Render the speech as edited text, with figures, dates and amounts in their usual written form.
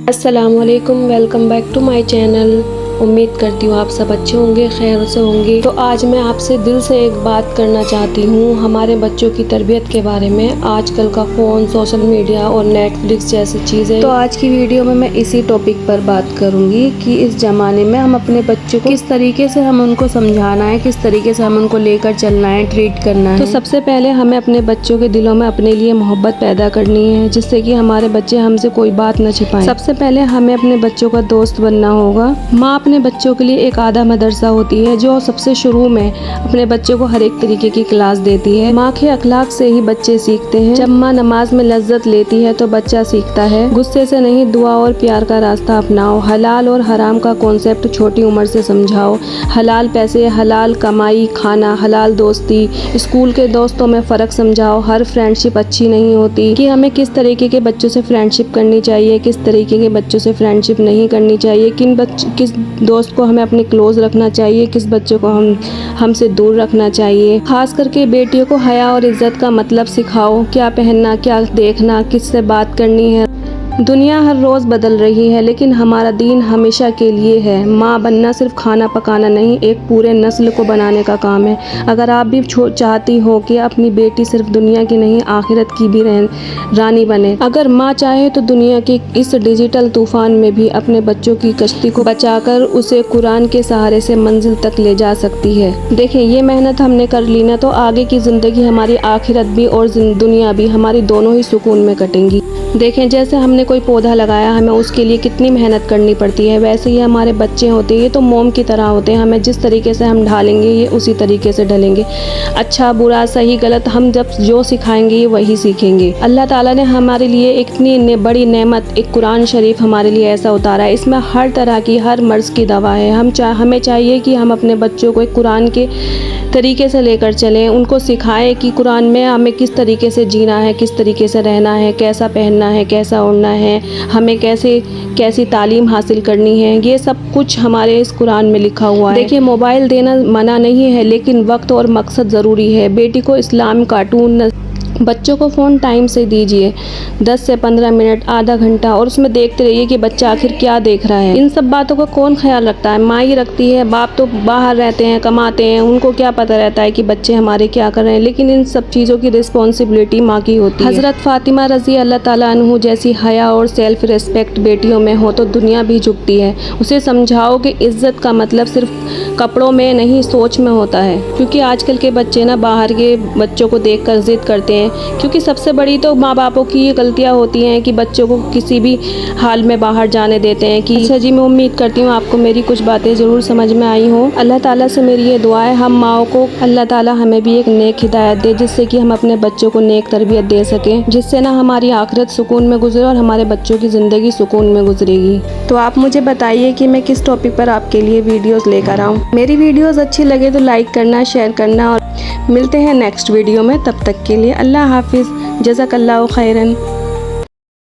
السلام علیکم، welcome back to my channel. امید کرتی ہوں آپ سب اچھے ہوں گے، خیر سے ہوں گے۔ تو آج میں آپ سے دل سے ایک بات کرنا چاہتی ہوں ہمارے بچوں کی تربیت کے بارے میں۔ آج کل کا فون، سوشل میڈیا اور نیٹ فلکس جیسی چیزیں، تو آج کی ویڈیو میں اسی ٹاپک پر بات کروں گی کہ اس زمانے میں ہم اپنے بچوں کو کس طریقے سے ہم ان کو سمجھانا ہے، کس طریقے سے ہم ان کو لے کر چلنا ہے، ٹریٹ کرنا ہے۔ تو سب سے پہلے ہمیں اپنے بچوں کے دلوں میں اپنے لیے محبت پیدا کرنی ہے، جس سے کہ ہمارے بچے ہم سے کوئی بات نہ چھپائیں۔ سب سے پہلے ہمیں اپنے بچوں کا دوست بننا ہوگا۔ ماں اپنے بچوں کے لیے ایک آدھا مدرسہ ہوتی ہے، جو سب سے شروع میں اپنے بچوں کو ہر ایک طریقے کی کلاس دیتی ہے۔ ماں کے اخلاق سے ہی بچے سیکھتے ہیں۔ جب ماں نماز میں لذت لیتی ہے تو بچہ سیکھتا ہے غصے سے نہیں، دعا اور پیار کا راستہ اپناؤ۔ حلال اور حرام کا کانسیپٹ چھوٹی عمر سے سمجھاؤ۔ حلال پیسے، حلال کمائی، کھانا، حلال دوستی۔ اسکول کے دوستوں میں فرق سمجھاؤ، ہر فرینڈ شپ اچھی نہیں ہوتی، کہ ہمیں کس طریقے کے بچوں سے فرینڈ شپ کرنی چاہیے، کس طریقے کے بچوں سے فرینڈ شپ نہیں کرنی چاہیے، کس دوست کو ہمیں اپنے کلوز رکھنا چاہیے، کس بچے کو ہم سے دور رکھنا چاہیے۔ خاص کر کے بیٹیوں کو حیا اور عزت کا مطلب سکھاؤ، کیا پہننا، کیا دیکھنا، کس سے بات کرنی ہے۔ دنیا ہر روز بدل رہی ہے، لیکن ہمارا دین ہمیشہ کے لیے ہے۔ ماں بننا صرف کھانا پکانا نہیں، ایک پورے نسل کو بنانے کا کام ہے۔ اگر آپ بھی چاہتی ہو کہ اپنی بیٹی صرف دنیا کی نہیں، آخرت کی بھی رانی بنے، اگر ماں چاہے تو دنیا کے اس ڈیجیٹل طوفان میں بھی اپنے بچوں کی کشتی کو بچا کر اسے قرآن کے سہارے سے منزل تک لے جا سکتی ہے۔ دیکھیں، یہ محنت ہم نے کر لی نا، تو آگے کی زندگی، ہماری آخرت بھی اور دنیا بھی، ہماری دونوں ہی سکون میں کٹیں گی۔ دیکھیں، جیسے ہم نے کوئی پودا لگایا، ہمیں اس کے لیے کتنی محنت کرنی پڑتی ہے، ویسے ہی ہمارے بچے ہوتے ہیں، یہ تو موم کی طرح ہوتے ہیں، ہمیں جس طریقے سے ہم ڈھالیں گے یہ اسی طریقے سے ڈھلیں گے۔ اچھا برا صحیح غلط ہم جب جو سکھائیں گے یہ وہی سیکھیں گے۔ اللہ تعالیٰ نے ہمارے لیے اتنی بڑی نعمت، ایک قرآن شریف ہمارے لیے ایسا اتارا ہے، اس میں ہر طرح کی، ہر مرض کی دوا ہے۔ ہمیں چاہیے کہ ہم اپنے بچوں کو ایک قرآن کے طریقے سے لے کر چلیں، ان کو سکھائیں کہ قرآن میں ہمیں کس طریقے سے جینا ہے، کس طریقے سے رہنا ہے، کیسا پہننا ہے، کیسا اڑنا ہے، ہمیں کیسی تعلیم حاصل کرنی ہے، یہ سب کچھ ہمارے اس قرآن میں لکھا ہوا ہے۔ دیکھیے، موبائل دینا منع نہیں ہے، لیکن وقت اور مقصد ضروری ہے۔ بیٹی کو اسلام، کارٹون، بچوں کو فون ٹائم سے دیجیے، 10 سے 15 منٹ، آدھا گھنٹہ، اور اس میں دیکھتے رہیے کہ بچہ آخر کیا دیکھ رہا ہے۔ ان سب باتوں کا کون خیال رکھتا ہے؟ ماں ہی رکھتی ہے، باپ تو باہر رہتے ہیں، کماتے ہیں، ان کو کیا پتہ رہتا ہے کہ بچے ہمارے کیا کر رہے ہیں، لیکن ان سب چیزوں کی رسپانسبلٹی ماں کی ہوتی ہے۔ حضرت فاطمہ رضی اللہ تعالیٰ عنہ جیسی حیا اور سیلف ریسپیکٹ بیٹیوں میں ہو تو دنیا بھی جھکتی ہے۔ اسے سمجھاؤ کہ عزت کا مطلب صرف کپڑوں میں نہیں، سوچ میں ہوتا ہے، کیونکہ آج کل کے بچے نا باہر کے بچوں کو دیکھ کر ضد کرتے ہیں، کیونکہ سب سے بڑی تو ماں باپوں کی یہ غلطیاں ہوتی ہیں کہ بچوں کو کسی بھی حال میں باہر جانے دیتے ہیں۔ اچھا جی، میں امید کرتی ہوں آپ کو میری کچھ باتیں ضرور سمجھ میں آئی ہوں۔ اللہ تعالیٰ سے میری یہ دعا ہے، ہم ماؤں کو اللہ تعالیٰ ہمیں بھی ایک نیک ہدایت دے، جس سے کہ ہم اپنے بچوں کو نیک تربیت دے سکیں، جس سے نا ہماری آخرت سکون میں گزرے اور ہمارے بچوں کی زندگی سکون میں گزرے گی۔ تو آپ مجھے بتائیے کہ میں کس ٹاپک پر آپ کے لیے ویڈیوز لے کر آؤں۔ میری ویڈیوز اچھی لگے تو لائک کرنا، شیئر کرنا، اور ملتے ہیں نیکسٹ ویڈیو میں۔ تب تک کے لیے اللہ حافظ، جزاک اللہ خیراً۔